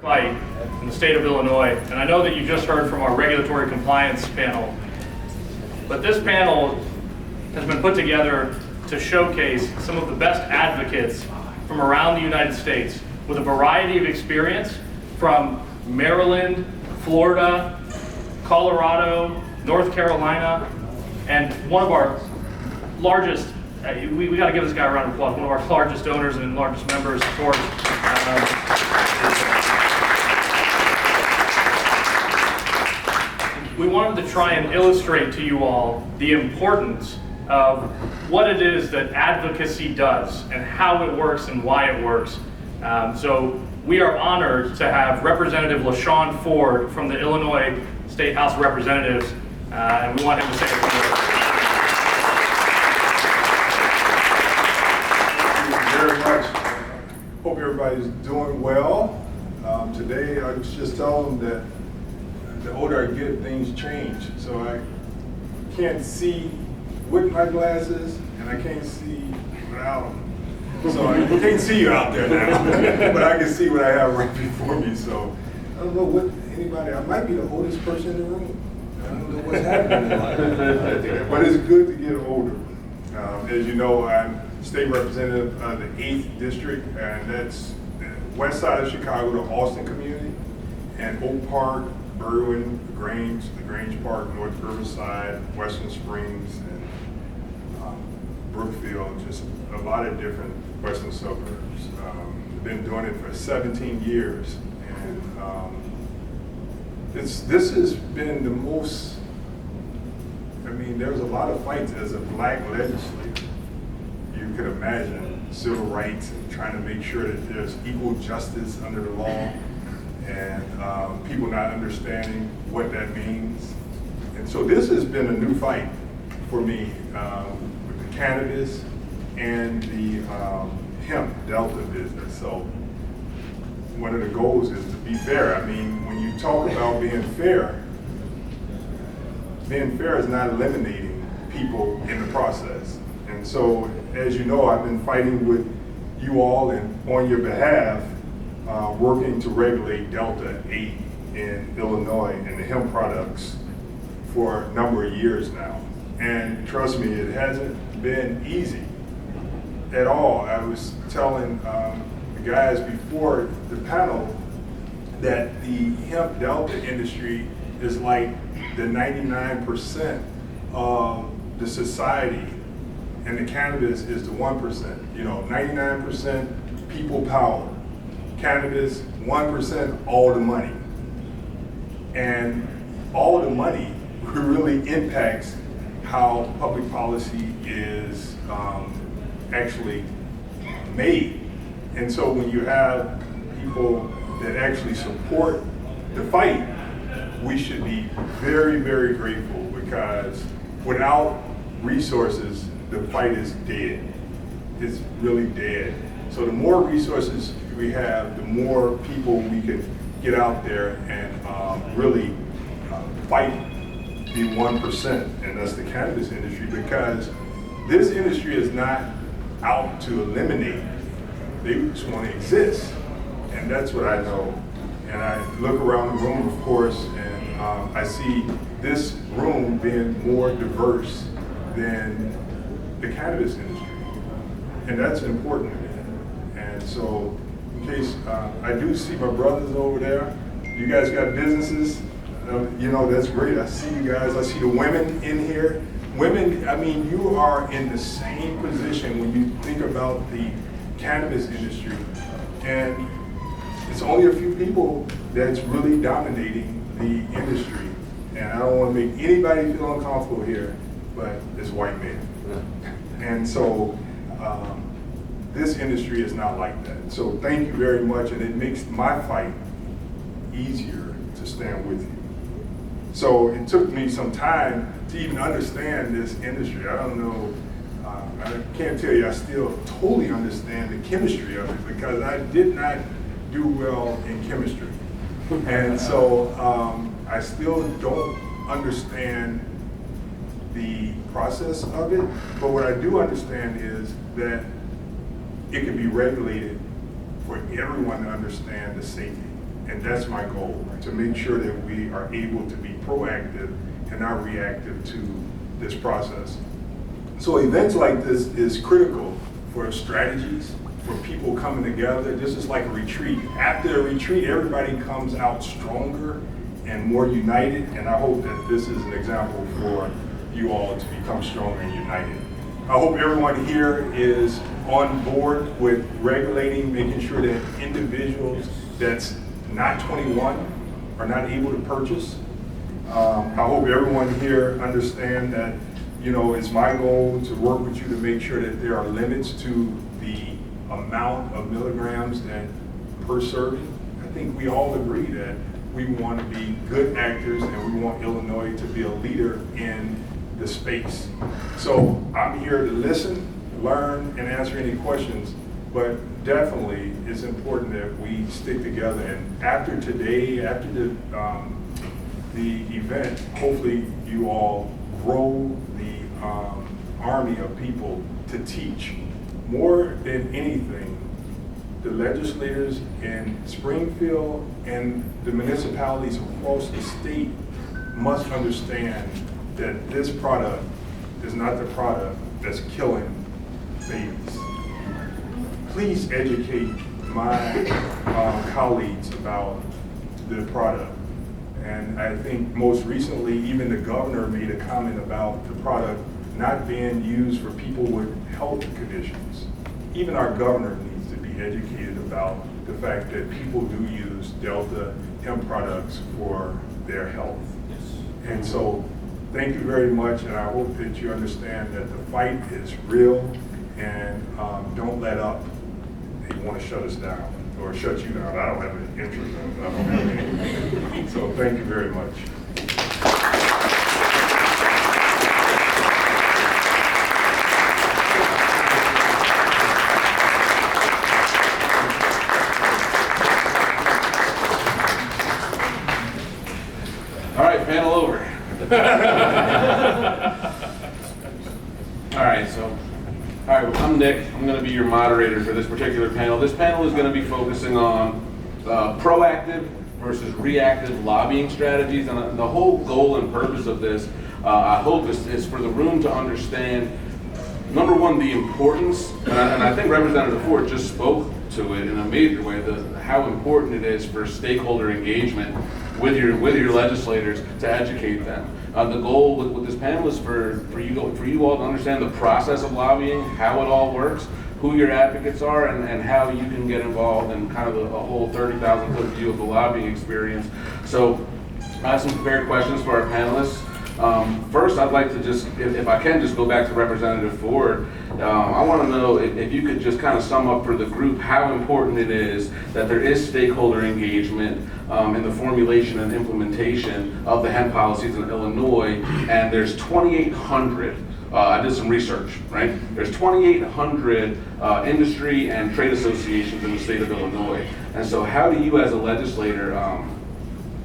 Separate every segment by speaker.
Speaker 1: fight in the state of Illinois, and I know that you just heard from our regulatory compliance panel, but this panel has been put together to showcase some of the best advocates from around the United States with a variety of experience from Maryland, Florida, Colorado, North Carolina, and one of our largest, we got to give this guy a round of applause, one of our largest donors and largest members, George. We wanted to try and illustrate to you all the importance of what it is that advocacy does and how it works and why it works. So we are honored to have Representative Shawn K Ford from the Illinois State House of Representatives, and we want him to say a few words.
Speaker 2: Thank you very much. Hope everybody's doing well. Today I was just telling them that the older I get, things change. So I can't see with my glasses, and I can't see without them. So I can't see you out there now, but I can see what I have right before me. So I don't know what anybody, I might be the oldest person in the room. I don't know what's happening in life. But it's good to get older. As you know, I'm state representative of the 8th district, and that's the west side of Chicago, the Austin community, and Oak Park, Berwyn, the Grange Park, North Riverside, Western Springs, and Brookfield, just a lot of different western suburbs. Been doing it for 17 years, and this has been the most, there's a lot of fights as a black legislator. You could imagine civil rights and trying to make sure that there's equal justice under the law, and people not understanding what that means. And so this has been a new fight for me with the cannabis and the hemp delta business. So one of the goals is to be fair. When you talk about being fair is not eliminating people in the process. And so, as you know, I've been fighting with you all and on your behalf, working to regulate Delta 8 in Illinois and the hemp products for a number of years now. And trust me, it hasn't been easy at all. I was telling the guys before the panel that the hemp Delta industry is like the 99% of the society, and the cannabis is the 1%. 99% people power. Cannabis, 1%, all the money. And all the money really impacts how public policy is actually made. And so when you have people that actually support the fight, we should be very, very grateful, because without resources, the fight is dead. It's really dead. So the more resources we have, the more people we can get out there and really fight the 1%, and that's the cannabis industry, because this industry is not out to eliminate. They just want to exist, and that's what I know. And I look around the room, of course, and I see this room being more diverse than the cannabis industry, and that's important to me. And so, in case I do see my brothers over there, you guys got businesses, that's great. I see you guys. I see the women in here. Women, you are in the same position when you think about the cannabis industry, and it's only a few people that's really dominating the industry. And I don't want to make anybody feel uncomfortable here, but it's white men. And so this industry is not like that. So thank you very much, and it makes my fight easier to stand with you. So it took me some time to even understand this industry. I don't know, I can't tell you I still totally understand the chemistry of it, because I did not do well in chemistry. And so I still don't understand the process of it, but what I do understand is that it can be regulated for everyone to understand the safety. And that's my goal, to make sure that we are able to be proactive and not reactive to this process. So events like this is critical for strategies, for people coming together. This is like a retreat. After a retreat, everybody comes out stronger and more united, and I hope that this is an example for you all to become stronger and united. I hope everyone here is on board with regulating, making sure that individuals that's not 21 are not able to purchase. I hope everyone here understand that, you know, it's my goal to work with you to make sure that there are limits to the amount of milligrams that per serving. I think we all agree that we want to be good actors and we want Illinois to be a leader in the space. So I'm here to listen, learn, and answer any questions, but definitely it's important that we stick together. And after today, after the event, hopefully you all grow the army of people to teach. More than anything, the legislators in Springfield and the municipalities across the state must understand that this product is not the product that's killing babies. Please educate my colleagues about the product. And I think most recently, even the governor made a comment about the product not being used for people with health conditions. Even our governor needs to be educated about the fact that people do use Delta hemp products for their health. And so, thank you very much, and I hope that you understand that the fight is real, and don't let up. They want to shut us down, or shut you down. I don't have an interest in that. So thank you very much.
Speaker 3: All right, panel over. All right, I'm Nick. I'm going to be your moderator for this particular panel. This panel is going to be focusing on proactive versus reactive lobbying strategies, and the whole goal and purpose of this, I hope, is for the room to understand, number one, the importance, and I think Representative Ford just spoke to it in a major way, how important it is for stakeholder engagement with your legislators to educate them. The goal with this panel is for you all to understand the process of lobbying, how it all works, who your advocates are, and how you can get involved in kind of a whole 30,000 foot view of the lobbying experience. So I have some prepared questions for our panelists. First, I'd like to just, if I can, just go back to Representative Ford. I want to know if you could just kind of sum up for the group how important it is that there is stakeholder engagement in the formulation and implementation of the hemp policies in Illinois, and there's 2,800. I did some research, right? There's 2,800 industry and trade associations in the state of Illinois, and so how do you, as a legislator,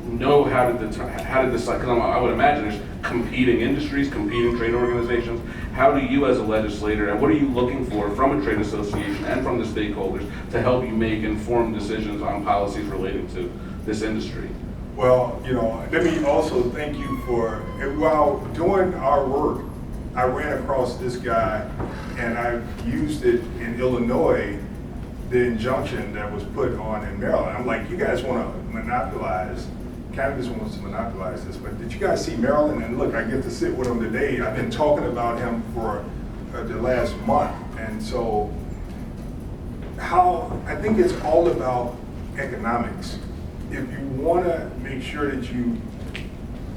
Speaker 3: know how to decide? Because I would imagine there's competing industries, competing trade organizations. How do you, as a legislator, and what are you looking for from a trade association and from the stakeholders to help you make informed decisions on policies relating to this industry?
Speaker 2: Well, you know, let me also thank you for, while doing our work, I ran across this guy, and I used it in Illinois, the injunction that was put on in Maryland. I'm like, you guys want to monopolize, cannabis wants to monopolize this, but did you guys see Maryland? And look, I get to sit with him today. I've been talking about him for the last month. And so I think it's all about economics. If you want to make sure that you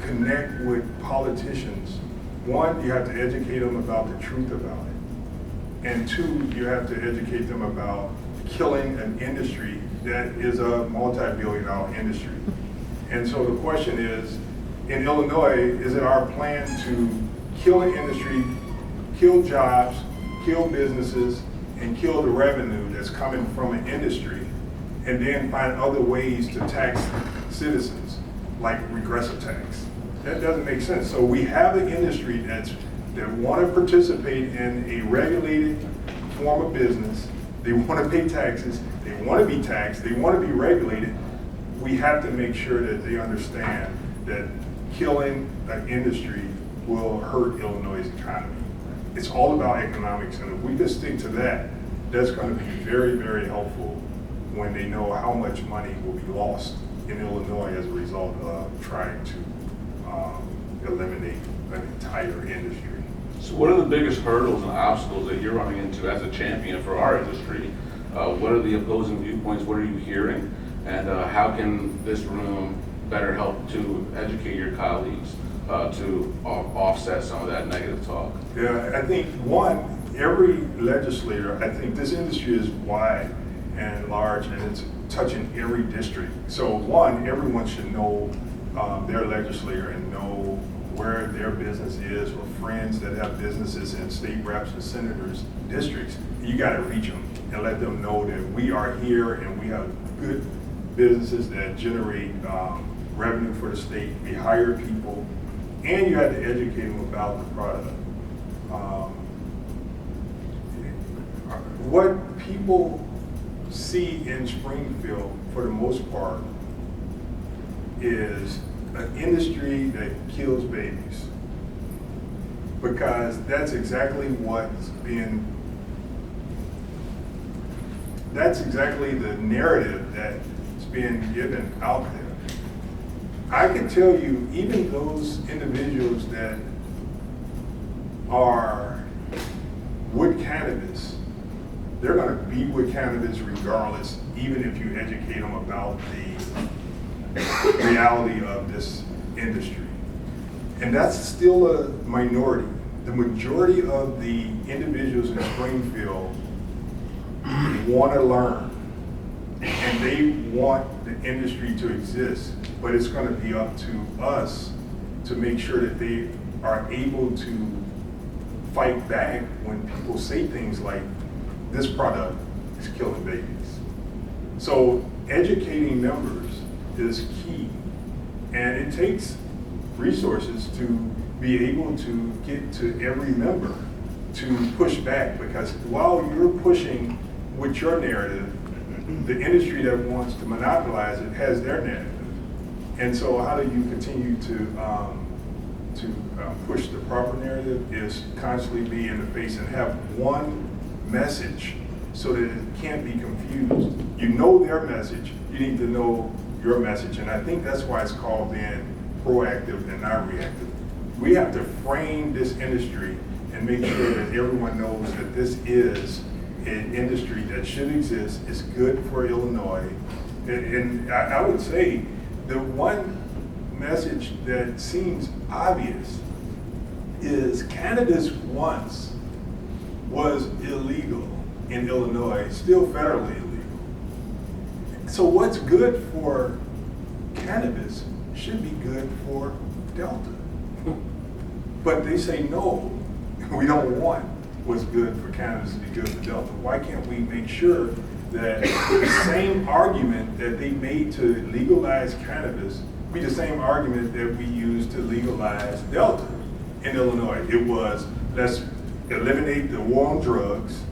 Speaker 2: connect with politicians, one, you have to educate them about the truth about it. And two, you have to educate them about killing an industry that is a multi-billion-dollar industry. And so the question is, in Illinois, is it our plan to kill the industry, kill jobs, kill businesses, and kill the revenue that's coming from an industry, and then find other ways to tax citizens, like regressive tax? That doesn't make sense. So we have an industry that want to participate in a regulated form of business. They want to pay taxes. They want to be taxed. They want to be regulated. we have to make sure that they understand that killing an industry will hurt Illinois' economy. It's all about economics, and if we just stick to that, that's going to be very, very helpful when they know how much money will be lost in Illinois as a result of trying to eliminate an entire industry.
Speaker 3: So what are the biggest hurdles and obstacles that you're running into as a champion for our industry? What are the opposing viewpoints? What are you hearing? And how can this room better help to educate your colleagues to offset some of that negative talk?
Speaker 2: Yeah, I think one, every legislator, I think this industry is wide and large, and it's touching every district. So one, everyone should know their legislator and know where their business is, or friends that have businesses in state reps and senators districts. You got to reach them and let them know that we are here and we have good businesses that generate revenue for the state. We hire people, and you have to educate them about the product. What people see in Springfield, for the most part, is an industry that kills babies, because that's exactly the narrative that's being given out there. I can tell you, even those individuals that are with cannabis, they're going to be with cannabis regardless, even if you educate them about the reality of this industry. And that's still a minority. The majority of the individuals in Springfield want to learn, and they want the industry to exist, but it's going to be up to us to make sure that they are able to fight back when people say things like, this product is killing babies. So educating members is key, and it takes resources to be able to get to every member to push back, because while you're pushing with your narrative, the industry that wants to monopolize it has their narrative. And so how do you continue to push the proper narrative is constantly be in the face and have one message so that it can't be confused. You know their message, you need to know your message, and I think that's why it's called being proactive and not reactive. We have to frame this industry and make sure that everyone knows that this is an industry that should exist, is good for Illinois. And I would say the one message that seems obvious is cannabis once was illegal in Illinois, still federally illegal. So what's good for cannabis should be good for Delta. But they say, no, we don't want what's good for cannabis to be good for Delta. Why can't we make sure that the same argument that they made to legalize cannabis be the same argument that we use to legalize Delta in Illinois? It was, let's eliminate the war on drugs.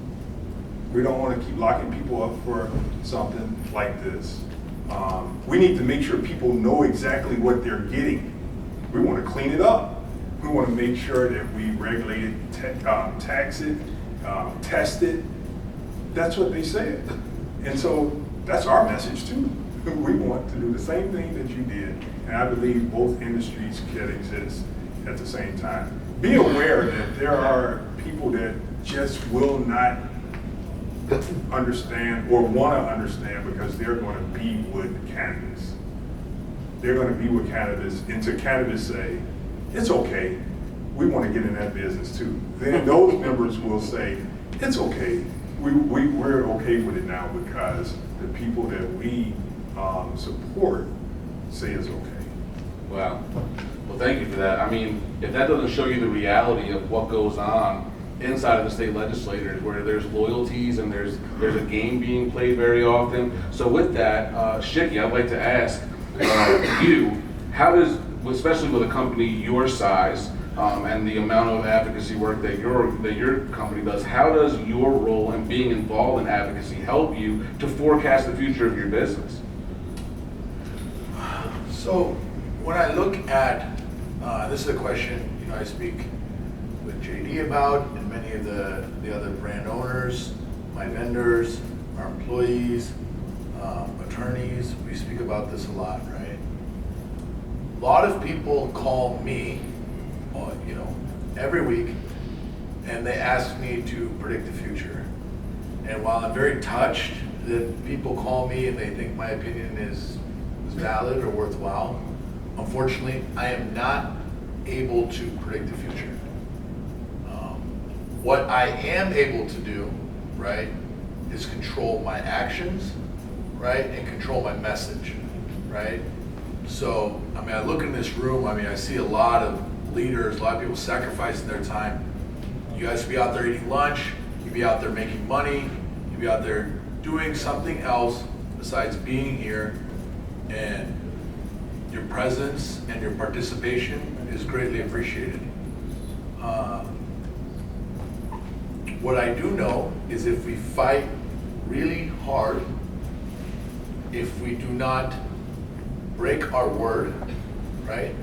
Speaker 2: We don't want to keep locking people up for something like this. We need to make sure people know exactly what they're getting. We want to clean it up. We want to make sure that we regulate it, tax it, test it. That's what they said. And so that's our message too. We want to do the same thing that you did, and I believe both industries can exist at the same time. Be aware that there are people that just will not understand or want to understand because they're going to be with cannabis. They're going to be with cannabis until cannabis say, it's okay, we want to get in that business too. Then those members will say, it's okay, we're okay with it now because the people that we support say it's okay.
Speaker 3: Wow. Well, thank you for that. I mean, if that doesn't show you the reality of what goes on inside of the state legislators, where there's loyalties and there's a game being played very often. So with that, Shiky, I'd like to ask you, how does, especially with a company your size and the amount of advocacy work that your company does, how does your role in being involved in advocacy help you to forecast the future of your business?
Speaker 4: So when I look at, this is a question, I speak with JD about, and many of the other brand owners, my vendors, our employees, attorneys, we speak about this a lot, right? A lot of people call me, every week, and they ask me to predict the future. And while I'm very touched that people call me and they think my opinion is valid or worthwhile, unfortunately, I am not able to predict the future. What I am able to do, right, is control my actions, right, and control my message, right? So, I look in this room, I see a lot of leaders, a lot of people sacrificing their time. You guys be out there eating lunch, you be out there making money, you be out there doing something else besides being here, and your presence and your participation is greatly appreciated. What I do know is if we fight really hard, if we do not break our word, right?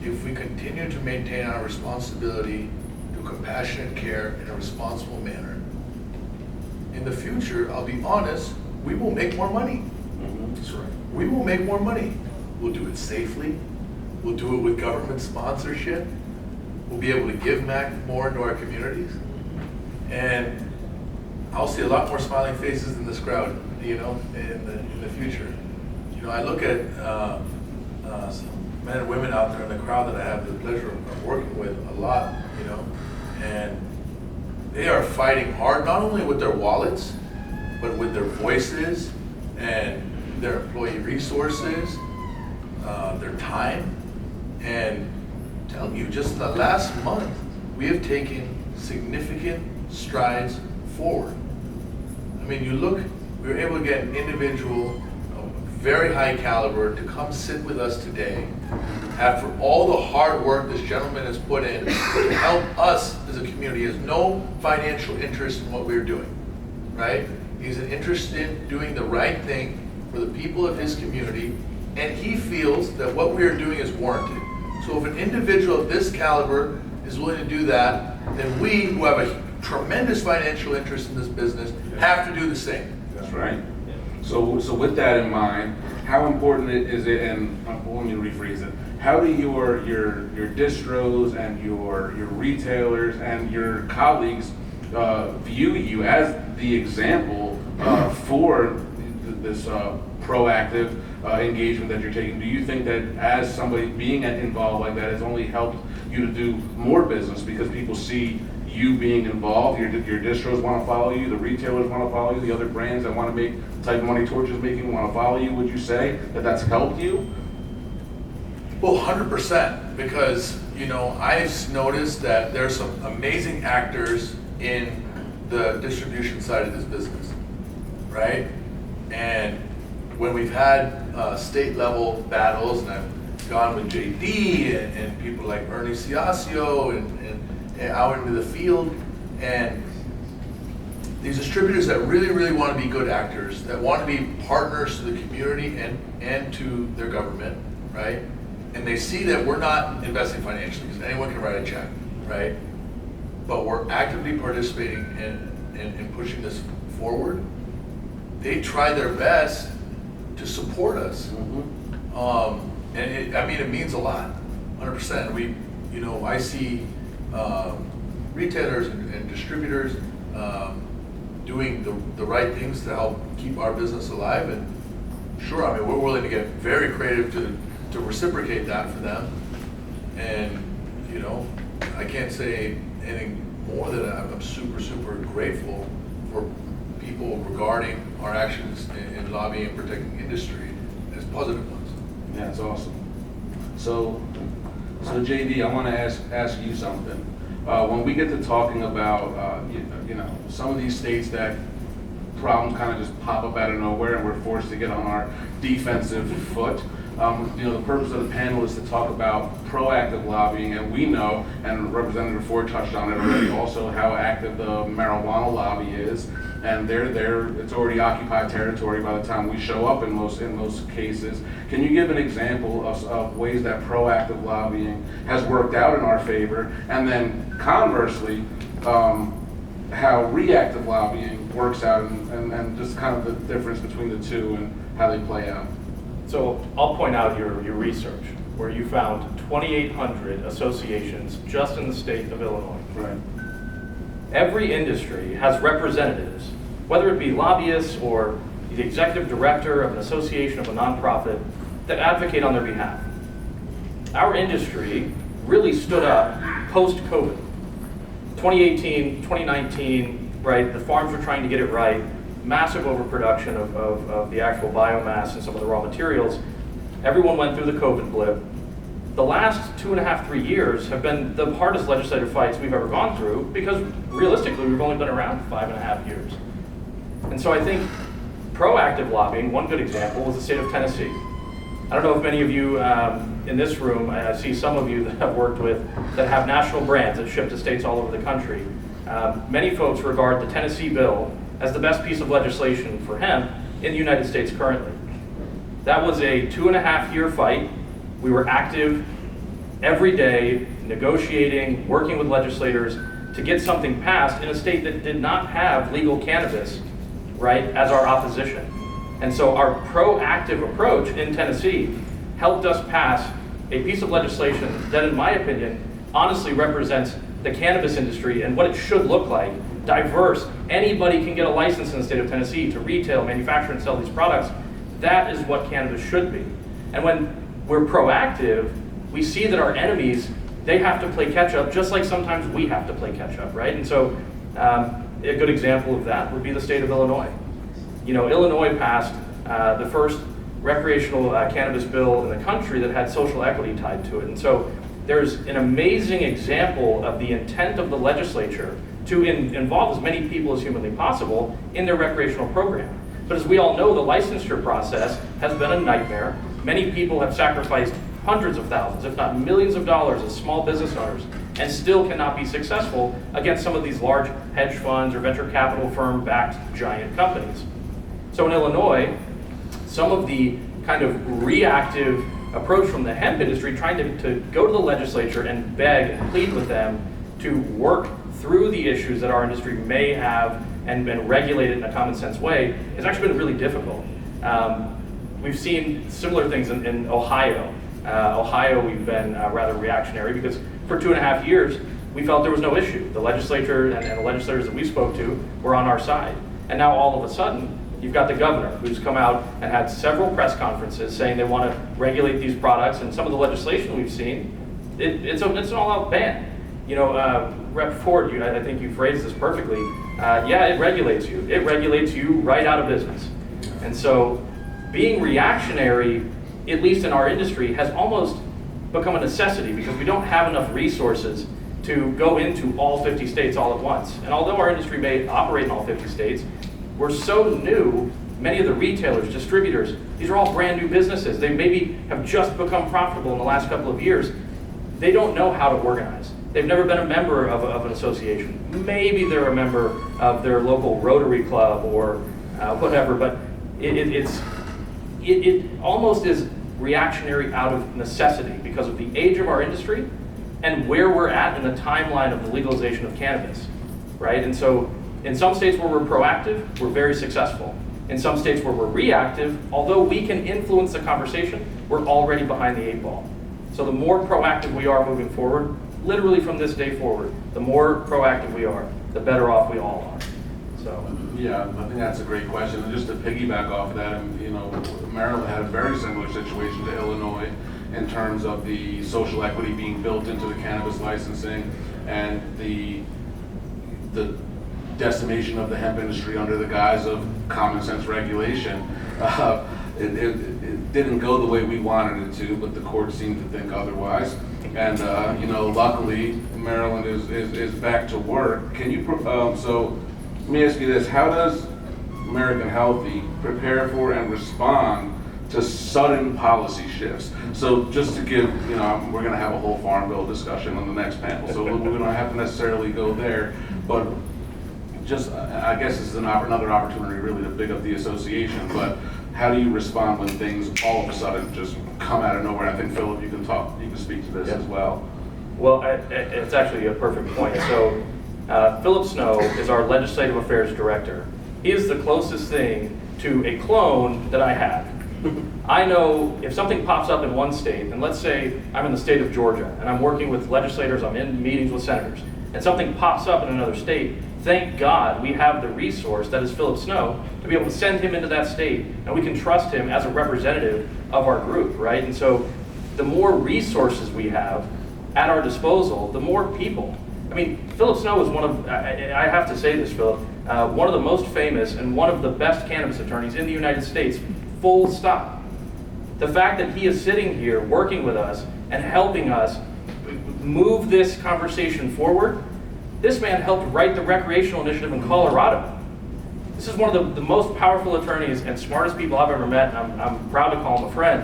Speaker 4: If we continue to maintain our responsibility to compassionate care in a responsible manner, in the future, I'll be honest, we will make more money.
Speaker 3: That's right.
Speaker 4: We will make more money. We'll do it safely. We'll do it with government sponsorship. We'll be able to give back more into our communities. And I'll see a lot more smiling faces in this crowd, in the future. I look at some men and women out there in the crowd that I have the pleasure of working with a lot, and they are fighting hard, not only with their wallets, but with their voices and their employee resources, their time. And I'm telling you, just in the last month, we have taken significant strides forward. You look, we were able to get an individual of very high caliber to come sit with us today after all the hard work this gentleman has put in to help us as a community. He has no financial interest in what we're doing, right? He's interested in doing the right thing for the people of his community, and he feels that what we are doing is warranted. So if an individual of this caliber is willing to do that, then we, who have a tremendous financial interest in this business, have to do the same.
Speaker 3: That's right. So with that in mind, how important is it, and let me rephrase it, how do your distros and your retailers and your colleagues view you as the example for this proactive engagement that you're taking? Do you think that as somebody being involved like that has only helped you to do more business because people see you being involved, your distros want to follow you, the retailers want to follow you, the other brands that want to make the type of money Torch is making want to follow you? Would you say that that's helped you?
Speaker 4: Well, 100%, because, I've noticed that there's some amazing actors in the distribution side of this business, right? And when we've had state level battles, and I've gone with JD and people like Ernie Ciascio and out into the field, and these distributors that really, really want to be good actors, that want to be partners to the community and to their government, right? And they see that we're not investing financially, because anyone can write a check, right? But we're actively participating in pushing this forward. They try their best to support us. Mm-hmm. And it means a lot, 100%. I see retailers and distributors doing the right things to help keep our business alive. And sure, we're willing to get very creative to reciprocate that for them. And, I can't say anything more than I'm super, super grateful for people regarding our actions in lobbying and protecting industry as positive ones.
Speaker 3: Yeah, that's awesome. So JD, I want to ask you something. When we get to talking about, some of these states that problems kind of just pop up out of nowhere and we're forced to get on our defensive foot, the purpose of the panel is to talk about proactive lobbying, and we know, and Representative Ford touched on it already, also how active the marijuana lobby is. and it's already occupied territory by the time we show up in most cases. Can you give an example of ways that proactive lobbying has worked out in our favor, and then conversely, how reactive lobbying works out, and just kind of the difference between the two and how they play out?
Speaker 1: So I'll point out your research, where you found 2,800 associations just in the state of Illinois.
Speaker 3: Right.
Speaker 1: Every industry has representatives, whether it be lobbyists or the executive director of an association, of a nonprofit, that advocate on their behalf. Our industry really stood up post-COVID. 2018, 2019, right, the farms were trying to get it right, massive overproduction of the actual biomass and some of the raw materials. Everyone went through the COVID blip. The last 2.5, 3 years have been the hardest legislative fights we've ever gone through, because realistically, we've only been around 5.5 years. And so I think proactive lobbying, one good example was the state of Tennessee. I don't know if many of you in this room, I see some of you that I've worked with that have national brands that ship to states all over the country. Many folks regard the Tennessee bill as the best piece of legislation for hemp in the United States currently. That was a 2.5-year fight. We were active every day, negotiating, working with legislators to get something passed in a state that did not have legal cannabis, right, as our opposition. And so our proactive approach in Tennessee helped us pass a piece of legislation that, in my opinion, honestly represents the cannabis industry and what it should look like. Diverse. Anybody can get a license in the state of Tennessee to retail, manufacture, and sell these products. That is what cannabis should be. And when we're proactive, we see that our enemies, they have to play catch up, just like sometimes we have to play catch up, right? And so a good example of that would be the state of Illinois. You know, Illinois passed the first recreational cannabis bill in the country that had social equity tied to it. And so there's an amazing example of the intent of the legislature to involve as many people as humanly possible in their recreational program. But as we all know, the licensure process has been a nightmare. Many people have sacrificed hundreds of thousands, if not millions of dollars as small business owners, and still cannot be successful against some of these large hedge funds or venture capital firm-backed giant companies. So in Illinois, some of the kind of reactive approach from the hemp industry, trying to go to the legislature and beg and plead with them to work through the issues that our industry may have and been regulated in a common sense way, has actually been really difficult. We've seen similar things in Ohio. Ohio, we've been rather reactionary because for 2.5 years, we felt there was no issue. The legislature and the legislators that we spoke to were on our side. And now all of a sudden, you've got the governor who's come out and had several press conferences saying they want to regulate these products, and some of the legislation we've seen, it's an all-out ban. You know, Rep. Ford, I think you phrased this perfectly. Yeah, it regulates you. It regulates you right out of business. And so being reactionary, at least in our industry, has almost become a necessity because we don't have enough resources to go into all 50 states all at once. And although our industry may operate in all 50 states, we're so new, many of the retailers, distributors, these are all brand new businesses. They maybe have just become profitable in the last couple of years. They don't know how to organize. They've never been a member of an association. Maybe they're a member of their local Rotary Club or whatever, but it almost is reactionary out of necessity because of the age of our industry and where we're at in the timeline of the legalization of cannabis, right? And so in some states where we're proactive, we're very successful. In some states where we're reactive, although we can influence the conversation, we're already behind the 8 ball. So the more proactive we are moving forward, literally from this day forward, the more proactive we are, the better off we all are. So
Speaker 3: yeah, I think that's a great question. And just to piggyback off of that, you know, Maryland had a very similar situation to Illinois in terms of the social equity being built into the cannabis licensing and the decimation of the hemp industry under the guise of common sense regulation. It didn't go the way we wanted it to, but the court seemed to think otherwise. And you know, luckily Maryland is back to work. Can you so let me ask you this: how does American Healthy prepare for and respond to sudden policy shifts? So just to give, you know, we're going to have a whole farm bill discussion on the next panel, so we don't have to necessarily go there, but just, I guess this is another opportunity really to big up the association, but how do you respond when things all of a sudden just come out of nowhere? I think Philip, you can speak to this as well.
Speaker 1: Well, it's actually a perfect point. So Philip Snow is our legislative affairs director. He is the closest thing to a clone that I have. I know if something pops up in one state, and let's say I'm in the state of Georgia, and I'm working with legislators, I'm in meetings with senators, and something pops up in another state, thank God we have the resource that is Philip Snow to be able to send him into that state, and we can trust him as a representative of our group, right? And so the more resources we have at our disposal, the more people. I mean, Philip Snow is one of, I have to say this, Philip, one of the most famous and one of the best cannabis attorneys in the United States, full stop. The fact that he is sitting here working with us and helping us move this conversation forward, this man helped write the recreational initiative in Colorado. This is one of the most powerful attorneys and smartest people I've ever met, and I'm proud to call him a friend,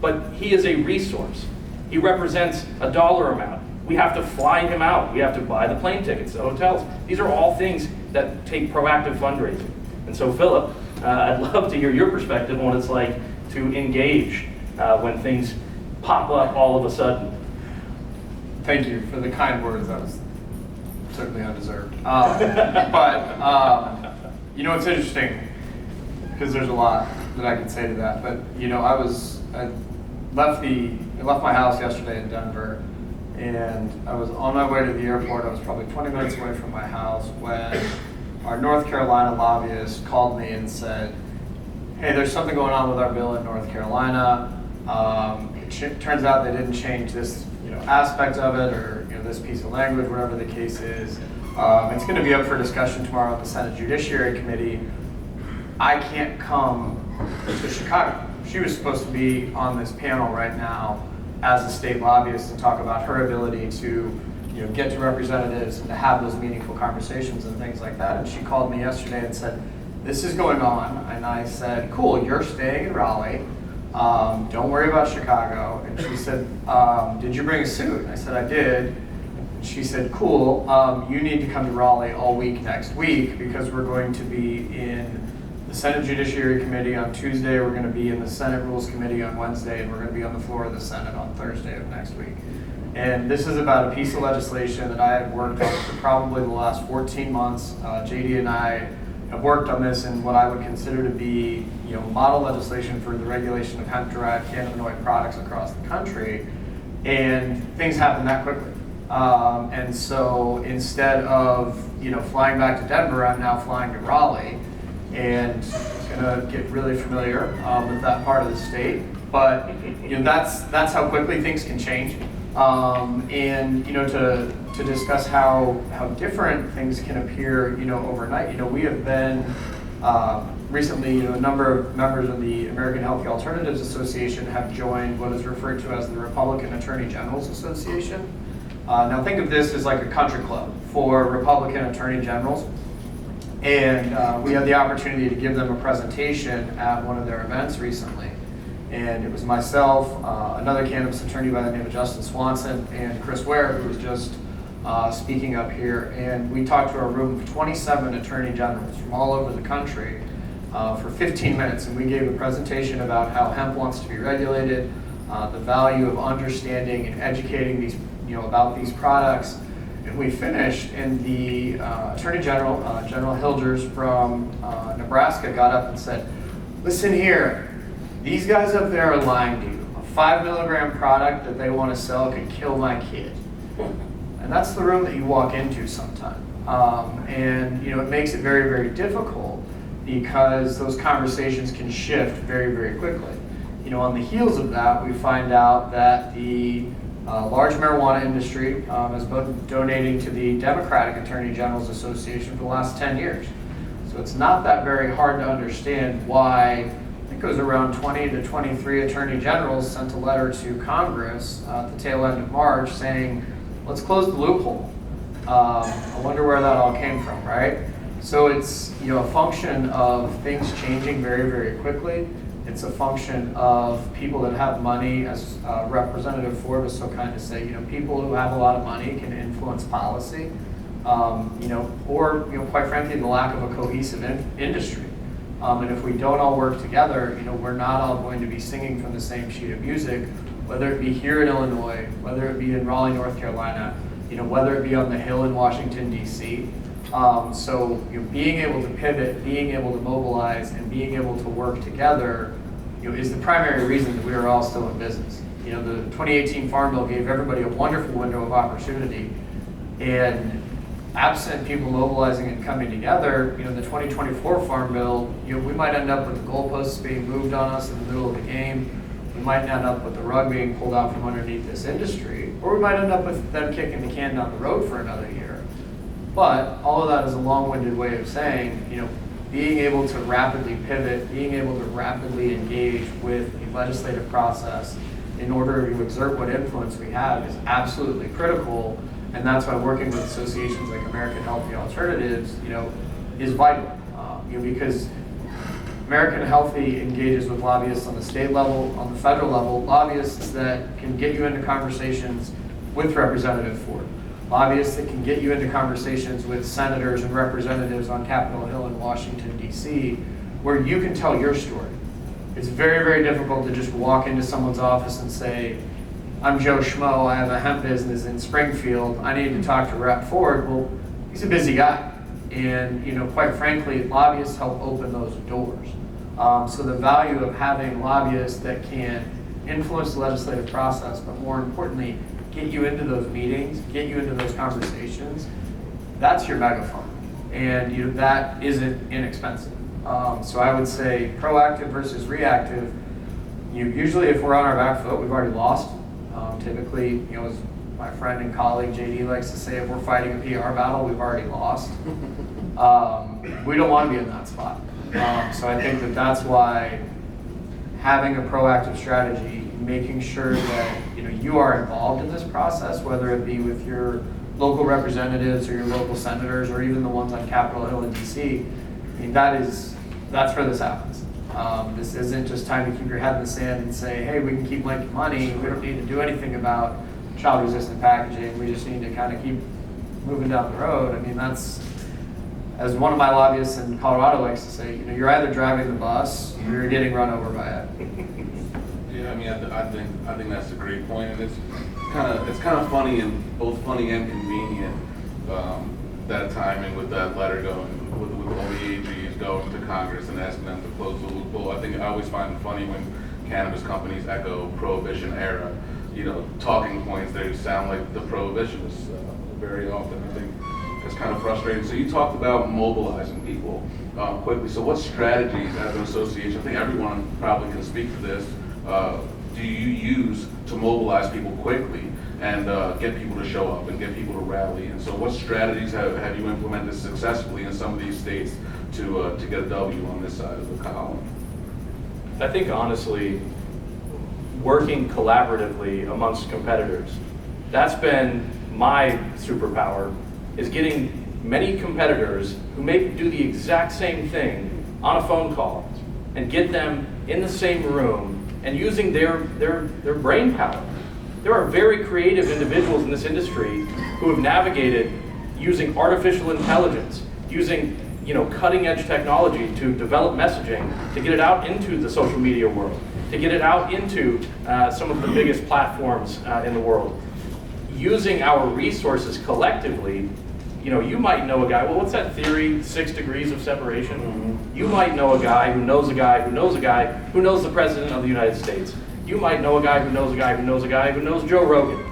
Speaker 1: but he is a resource. He represents a dollar amount. We have to fly him out. We have to buy the plane tickets, the hotels. These are all things that take proactive fundraising. And so, Philip, I'd love to hear your perspective on what it's like to engage when things pop up all of a sudden.
Speaker 5: Thank you for the kind words. That was certainly undeserved. You know, it's interesting because there's a lot that I could say to that. But you know, I left my house yesterday in Denver, and I was on my way to the airport. I was probably 20 minutes away from my house when our North Carolina lobbyist called me and said, "Hey, there's something going on with our bill in North Carolina. It turns out they didn't change this, aspect of it, or this piece of language, whatever the case is. It's going to be up for discussion tomorrow at the Senate Judiciary Committee. I can't come to Chicago." She was supposed to be on this panel right now as a state lobbyist to talk about her ability to get to representatives and to have those meaningful conversations and things like that. And she called me yesterday and said, "This is going on." And I said, "Cool, you're staying in Raleigh. Don't worry about Chicago." And she said, "Did you bring a suit?" And I said, "I did." And she said, "Cool, you need to come to Raleigh all week next week because we're going to be in the Senate Judiciary Committee on Tuesday, we're going to be in the Senate Rules Committee on Wednesday, and we're going to be on the floor of the Senate on Thursday of next week." And this is about a piece of legislation that I have worked on for probably the last 14 months. JD and I have worked on this in what I would consider to be model legislation for the regulation of hemp-derived cannabinoid products across the country, and things happen that quickly. And so instead of flying back to Denver, I'm now flying to Raleigh, and gonna get really familiar with that part of the state. But that's how quickly things can change. And to discuss how different things can appear overnight. We have been recently, a number of members of the American Healthy Alternatives Association have joined what is referred to as the Republican Attorney Generals Association. Now think of this as like a country club for Republican Attorney Generals. And we had the opportunity to give them a presentation at one of their events recently. And it was myself, another cannabis attorney by the name of Justin Swanson, and Chris Ware, who was just speaking up here. And we talked to a room of 27 attorney generals from all over the country for 15 minutes. And we gave a presentation about how hemp wants to be regulated, the value of understanding and educating these, about these products. And we finished, and the Attorney General, General Hilders from Nebraska, got up and said, "Listen here, these guys up there are lying to you. A 5 milligram product that they want to sell could kill my kid." And that's the room that you walk into sometime. And it makes it very, very difficult because those conversations can shift very, very quickly. On the heels of that, we find out that the large marijuana industry has been donating to the Democratic Attorney Generals Association for the last 10 years. So it's not that very hard to understand why, I think it was around 20 to 23 attorney generals sent a letter to Congress at the tail end of March saying, let's close the loophole. I wonder where that all came from, right? So it's a function of things changing very, very quickly. It's a function of people that have money, as Representative Ford was so kind to say, people who have a lot of money can influence policy. or quite frankly, the lack of a cohesive industry. And if we don't all work together, we're not all going to be singing from the same sheet of music, whether it be here in Illinois, whether it be in Raleigh, North Carolina, whether it be on the Hill in Washington, D.C. So being able to pivot, being able to mobilize, and being able to work together, is the primary reason that we are all still in business. The 2018 Farm Bill gave everybody a wonderful window of opportunity, and absent people mobilizing and coming together, the 2024 Farm Bill, we might end up with the goalposts being moved on us in the middle of the game. We might end up with the rug being pulled out from underneath this industry, or we might end up with them kicking the can down the road for another year. But all of that is a long-winded way of saying, being able to rapidly pivot, being able to rapidly engage with the legislative process in order to exert what influence we have is absolutely critical. And that's why working with associations like American Healthy Alternatives, is vital. Because American Healthy engages with lobbyists on the state level, on the federal level, lobbyists that can get you into conversations with Representative Ford, lobbyists that can get you into conversations with senators and representatives on Capitol Hill in Washington, D.C., where you can tell your story. It's very, very difficult to just walk into someone's office and say, I'm Joe Schmo, I have a hemp business in Springfield, I need to talk to Rep. Ford. Well, he's a busy guy. And quite frankly, lobbyists help open those doors. So the value of having lobbyists that can influence the legislative process, but more importantly, get you into those meetings, get you into those conversations, that's your megaphone. And that isn't inexpensive. So I would say proactive versus reactive. Usually if we're on our back foot, we've already lost. Typically, as my friend and colleague JD likes to say, if we're fighting a PR battle, we've already lost. We don't want to be in that spot. So I think that's why having a proactive strategy, making sure that you are involved in this process, whether it be with your local representatives or your local senators or even the ones on Capitol Hill in DC. That's where this happens. This isn't just time to keep your head in the sand and say, hey, we can keep making money. We don't need to do anything about child-resistant packaging. We just need to kind of keep moving down the road. That's, as one of my lobbyists in Colorado likes to say, you're either driving the bus or you're getting run over by it.
Speaker 3: Yeah, I think that's a great point, and it's kind of funny, and both funny and convenient, that timing with that letter going with all the AGs going to Congress and asking them to close the loophole. I always find it funny when cannabis companies echo Prohibition era, talking points. They sound like the prohibitionists very often. I think it's kind of frustrating. So you talked about mobilizing people quickly. So what strategies as an association, I think everyone probably can speak to this, do you use to mobilize people quickly and get people to show up and get people to rally? And so what strategies have you implemented successfully in some of these states to get a W on this side of the column?
Speaker 1: I think honestly, working collaboratively amongst competitors, that's been my superpower, is getting many competitors who may do the exact same thing on a phone call and get them in the same room and using their brain power. There are very creative individuals in this industry who have navigated using artificial intelligence, using cutting edge technology to develop messaging, to get it out into the social media world, to get it out into some of the biggest platforms in the world. Using our resources collectively, you might know a guy, well, what's that theory, 6 degrees of separation? Mm-hmm. You might know a guy who knows a guy who knows a guy who knows the President of the United States. You might know a guy who knows a guy who knows a guy who knows Joe Rogan,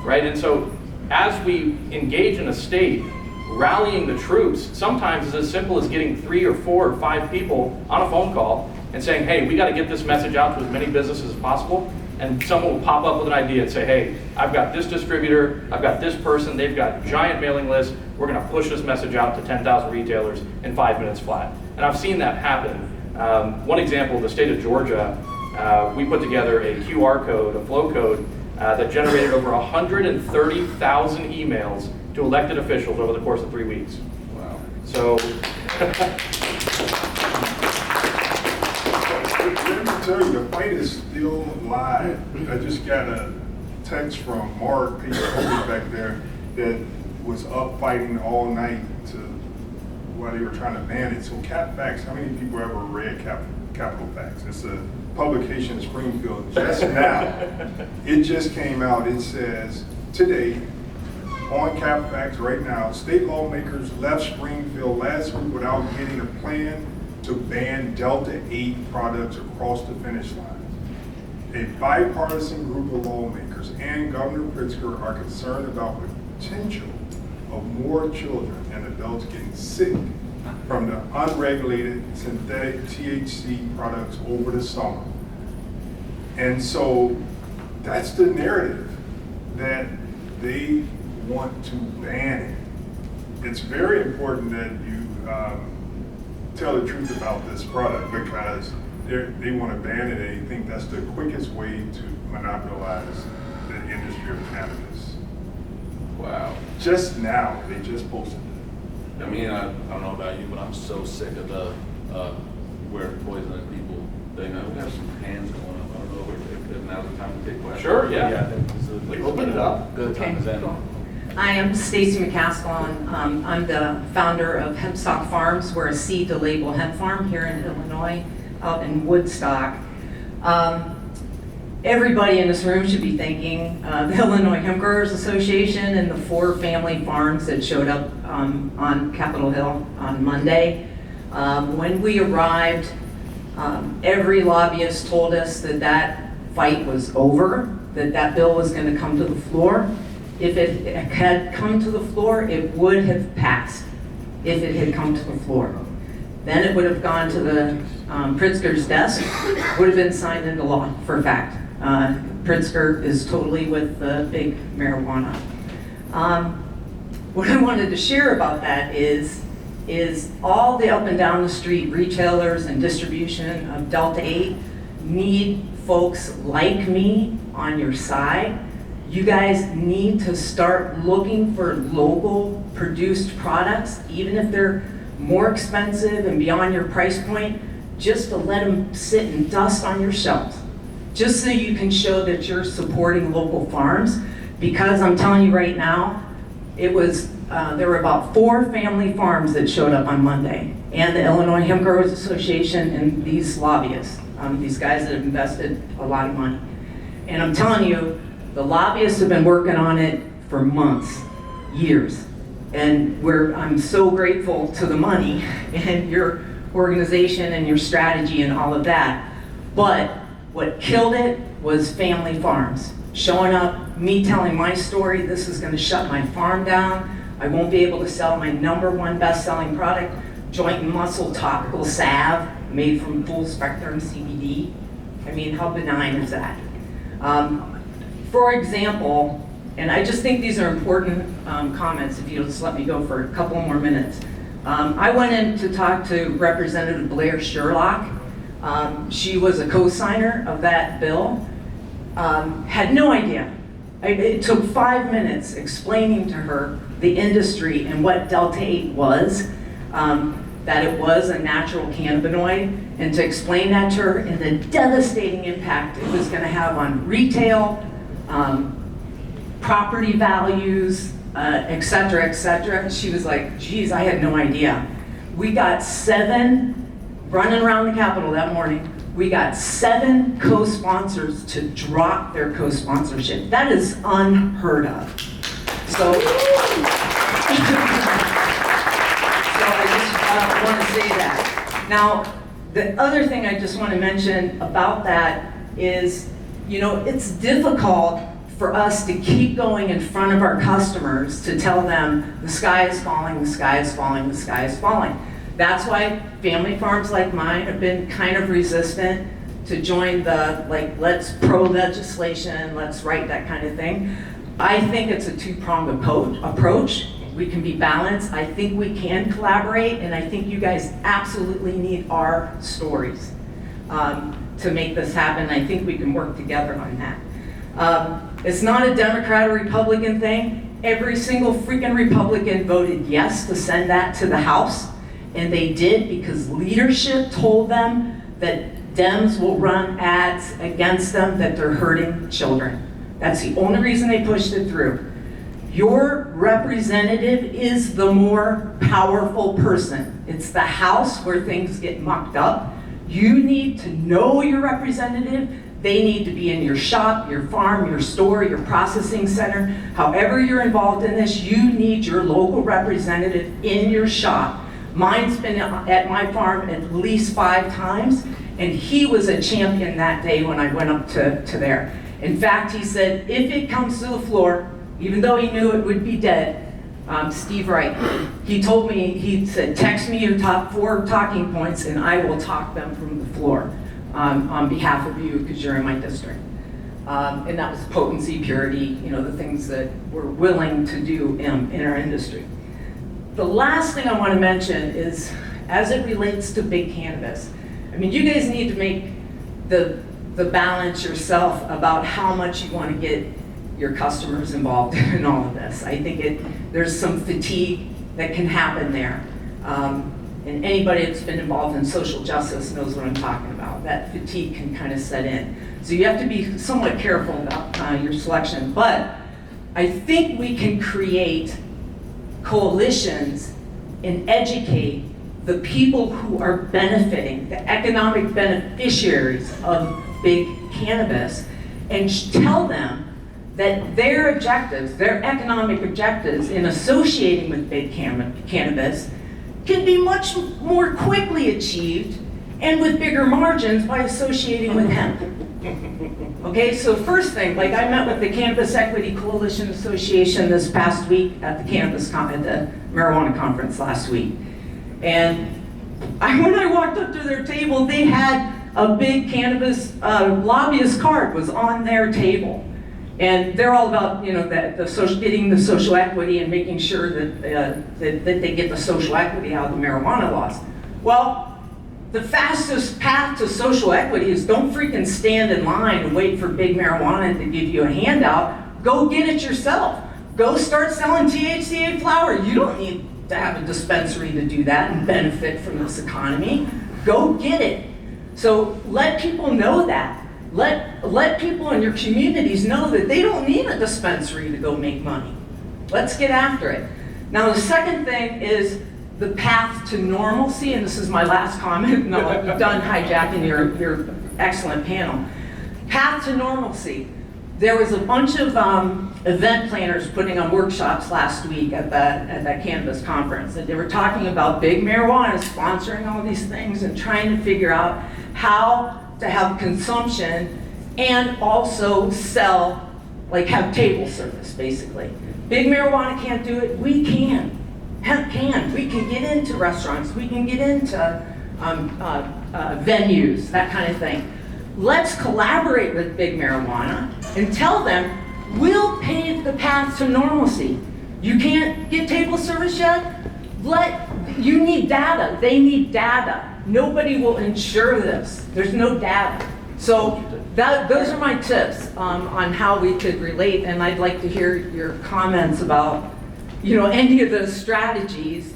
Speaker 1: right? And so as we engage in a state, rallying the troops sometimes is as simple as getting 3 or 4 or 5 people on a phone call and saying, hey, we got to get this message out to as many businesses as possible. And someone will pop up with an idea and say, hey, I've got this distributor, I've got this person, they've got giant mailing lists, we're going to push this message out to 10,000 retailers in 5 minutes flat. And I've seen that happen. One example, the state of Georgia, we put together a QR code, a flow code, that generated over 130,000 emails to elected officials over the course of 3 weeks.
Speaker 3: Wow.
Speaker 1: So.
Speaker 2: Let me tell you, the fight is still live. I just got a text from Mark, he's holding back there, that was up fighting all night while they were trying to ban it. So Cap Facts, how many people ever read Capital Facts? It's a publication in Springfield. Just now, it just came out. It says, today, on Cap Facts right now, state lawmakers left Springfield last week without getting a plan to ban Delta 8 products across the finish line. A bipartisan group of lawmakers and Governor Pritzker are concerned about the potential of more children and adults getting sick from the unregulated synthetic THC products over the summer. And so that's the narrative, that they want to ban it. It's very important that you tell the truth about this product, because they want to ban it, and they think that's the quickest way to monopolize the industry of cannabis.
Speaker 3: Wow.
Speaker 2: Just now, they just posted it.
Speaker 3: I mean, I don't know about you, but I'm so sick of the we're poisoning people thing. We have some hands going up. I don't know if now's the time to take questions.
Speaker 1: Sure, yeah.
Speaker 3: I think this is
Speaker 1: Like, open it up.
Speaker 3: Good time is that.
Speaker 6: I am Stacy McCaskill. I'm the founder of Hempstock Farms. We're a seed to label hemp farm here in Illinois, out in Woodstock. Everybody in this room should be thanking the Illinois Hemp Growers Association and the 4 family farms that showed up on Capitol Hill on Monday. When we arrived, every lobbyist told us that that fight was over, that that bill was going to come to the floor. If it had come to the floor, it would have passed if it had come to the floor. Then it would have gone to the Pritzker's desk, would have been signed into law for a fact. Pritzker is totally with the big marijuana. What I wanted to share about that is all the up and down the street retailers and distribution of Delta 8 need folks like me on your side. You guys need to start looking for local produced products, even if they're more expensive and beyond your price point, just to let them sit and dust on your shelves, just so you can show that you're supporting local farms. Because I'm telling you right now, it was there were about 4 family farms that showed up on Monday, and the Illinois Hemp Growers Association and these lobbyists, these guys that have invested a lot of money. And I'm telling you, the lobbyists have been working on it for months, years. And I'm so grateful to the money and your organization and your strategy and all of that. But what killed it was family farms. Showing up, me telling my story, this is gonna shut my farm down. I won't be able to sell my #1 best-selling product, joint and muscle topical salve made from full spectrum CBD. I mean, how benign is that? For example, and I just think these are important comments, if you'll just let me go for a couple more minutes. I went in to talk to Representative Blair Sherlock. She was a co-signer of that bill. Had no idea. It took 5 minutes explaining to her the industry and what Delta 8 was, that it was a natural cannabinoid, and to explain that to her and the devastating impact it was gonna have on retail, property values, et cetera, et cetera. She was like, geez, I had no idea. We got 7, running around the Capitol that morning, we got 7 co-sponsors to drop their co-sponsorship. That is unheard of. So, I just want to say that. Now, the other thing I just want to mention about that is, you know, it's difficult for us to keep going in front of our customers to tell them the sky is falling, the sky is falling, the sky is falling. That's why family farms like mine have been kind of resistant to join the, like, let's pro-legislation, let's write that kind of thing. I think it's a two-pronged approach. We can be balanced. I think we can collaborate, and I think you guys absolutely need our stories to make this happen. I think we can work together on that. It's not a Democrat or Republican thing. Every single freaking Republican voted yes to send that to the House, and they did because leadership told them that Dems will run ads against them, that they're hurting children. That's the only reason they pushed it through. Your representative is the more powerful person. It's the house where things get mucked up. You need to know your representative. They need to be in your shop, your farm, your store, your processing center. However you're involved in this, you need your local representative in your shop. Mine's been at my farm at least 5 times, and he was a champion that day when I went up to there. In fact, he said, if it comes to the floor, even though he knew it would be dead, Steve Wright, he told me, he said, text me your top 4 talking points and I will talk them from the floor on behalf of you because you're in my district. And that was potency, purity, the things that we're willing to do in our industry. The last thing I want to mention is, as it relates to big cannabis, I mean, you guys need to make the balance yourself about how much you want to get your customers involved in all of this. I think there's some fatigue that can happen there. And anybody that's been involved in social justice knows what I'm talking about. That fatigue can kind of set in. So you have to be somewhat careful about your selection. But I think we can create coalitions and educate the people who are benefiting, the economic beneficiaries of big cannabis, and tell them that their objectives, their economic objectives in associating with big cannabis can be much more quickly achieved and with bigger margins by associating with hemp. Okay, so first thing, like I met with the Cannabis Equity Coalition Association this past week at the marijuana conference last week. And when I walked up to their table, they had a big cannabis lobbyist card was on their table. And they're all about, getting the social equity and making sure that they get the social equity out of the marijuana laws. Well, the fastest path to social equity is don't freaking stand in line and wait for big marijuana to give you a handout. Go get it yourself. Go start selling THCA flower. You don't need to have a dispensary to do that and benefit from this economy. Go get it. So let people know that. Let people in your communities know that they don't need a dispensary to go make money. Let's get after it. Now the second thing is the path to normalcy, and this is my last comment, no, I'm done hijacking your excellent panel. Path to normalcy. There was a bunch of event planners putting on workshops last week at that cannabis conference, and they were talking about big marijuana sponsoring all these things and trying to figure out how to have consumption and also sell, like have table service, basically. Big marijuana can't do it, we can. Hemp can. We can get into restaurants, we can get into venues, that kind of thing. Let's collaborate with big marijuana and tell them, we'll pave the path to normalcy. You can't get table service yet? You need data, they need data. Nobody will insure this. There's no data. So those are my tips on how we could relate, and I'd like to hear your comments about any of those strategies,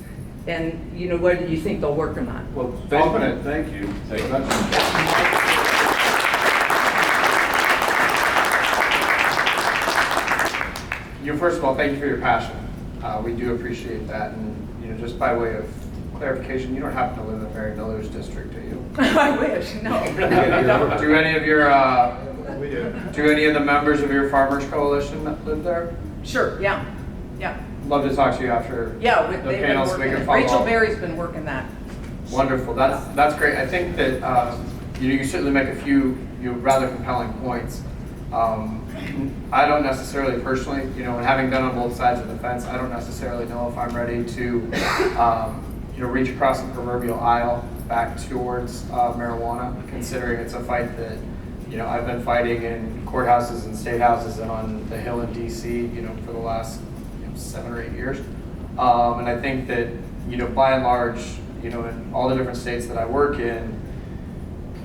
Speaker 6: and whether you think they'll work or not.
Speaker 3: Well, thank you.
Speaker 5: First of all, thank you for your passion. We do appreciate that, and just by way of clarification, you don't happen to live in Mary Miller's district, do you?
Speaker 6: I wish, no.
Speaker 5: Do any of your do any of the members of your farmers coalition that live there?
Speaker 6: Sure, yeah.
Speaker 5: Love to talk to you after the panel so we can follow
Speaker 6: Rachel
Speaker 5: up.
Speaker 6: Berry's been working that.
Speaker 5: Wonderful, that's great. I think that you certainly make a few rather compelling points. I don't necessarily personally, and having been on both sides of the fence, I don't necessarily know if I'm ready to reach across the proverbial aisle back towards marijuana, considering it's a fight that I've been fighting in courthouses and state houses and on the Hill in DC for the last 7 or 8 years, and I think that by and large in all the different states that I work in,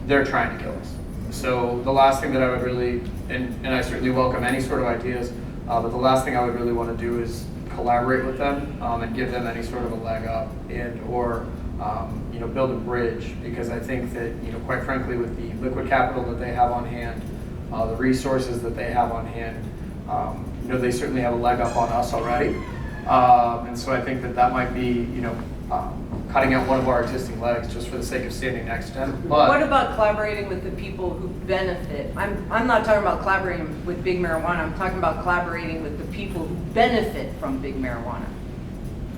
Speaker 5: they're trying to kill us. So the last thing that I would really, and I certainly welcome any sort of ideas, but the last thing I would really want to do is collaborate with them and give them any sort of a leg up or build a bridge, because I think that quite frankly with the liquid capital that they have on hand, the resources that they have on hand, they certainly have a leg up on us already. And so I think that might be, cutting out one of our existing legs just for the sake of standing next to them. But
Speaker 7: What about collaborating with the people who benefit? I'm not talking about collaborating with big marijuana, I'm talking about collaborating with the people who benefit from big marijuana.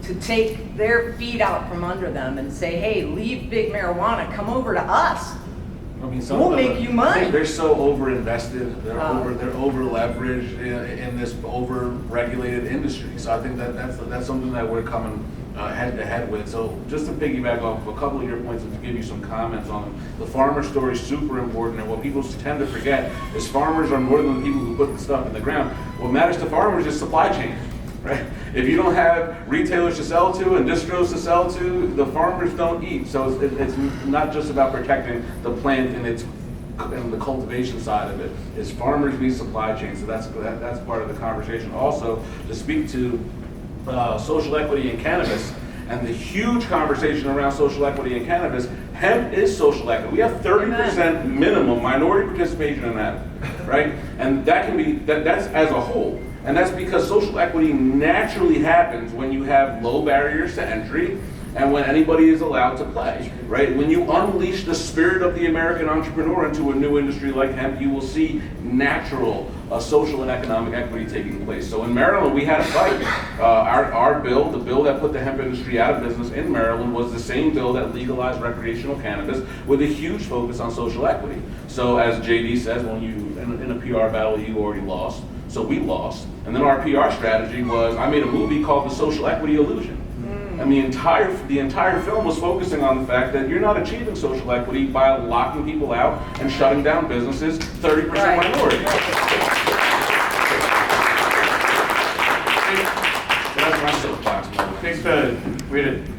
Speaker 7: To take their feet out from under them and say, hey, leave big marijuana, come over to us.
Speaker 3: I mean, some
Speaker 7: We'll
Speaker 3: of them
Speaker 7: make you money.
Speaker 3: They're so over-invested, they're
Speaker 7: Oh.
Speaker 3: over-leveraged in this over-regulated industry. So I think that's something that we're coming head to head with. So just to piggyback off a couple of your points and to give you some comments on them, the farmer story is super important, and what people tend to forget is farmers are more than the people who put the stuff in the ground. What matters to farmers is supply chain. Right? If you don't have retailers to sell to and distros to sell to, the farmers don't eat. So it's not just about protecting the plant and the cultivation side of it. Is farmers need supply chain. So that's part of the conversation. Also, to speak to social equity in cannabis and the huge conversation around social equity in cannabis, hemp is social equity. We have 30% minimum minority participation in that, right? And that can be that's as a whole. And that's because social equity naturally happens when you have low barriers to entry and when anybody is allowed to play, right? When you unleash the spirit of the American entrepreneur into a new industry like hemp, you will see natural social and economic equity taking place. So in Maryland, we had a fight. Our bill, the bill that put the hemp industry out of business in Maryland, was the same bill that legalized recreational cannabis with a huge focus on social equity. So as JD says, when you in a PR battle, you already lost. So we lost. And then our PR strategy was, I made a movie called The Social Equity Illusion. And the entire film was focusing on the fact that you're not achieving social equity by locking people out and shutting down businesses 30% minority.
Speaker 1: I think we had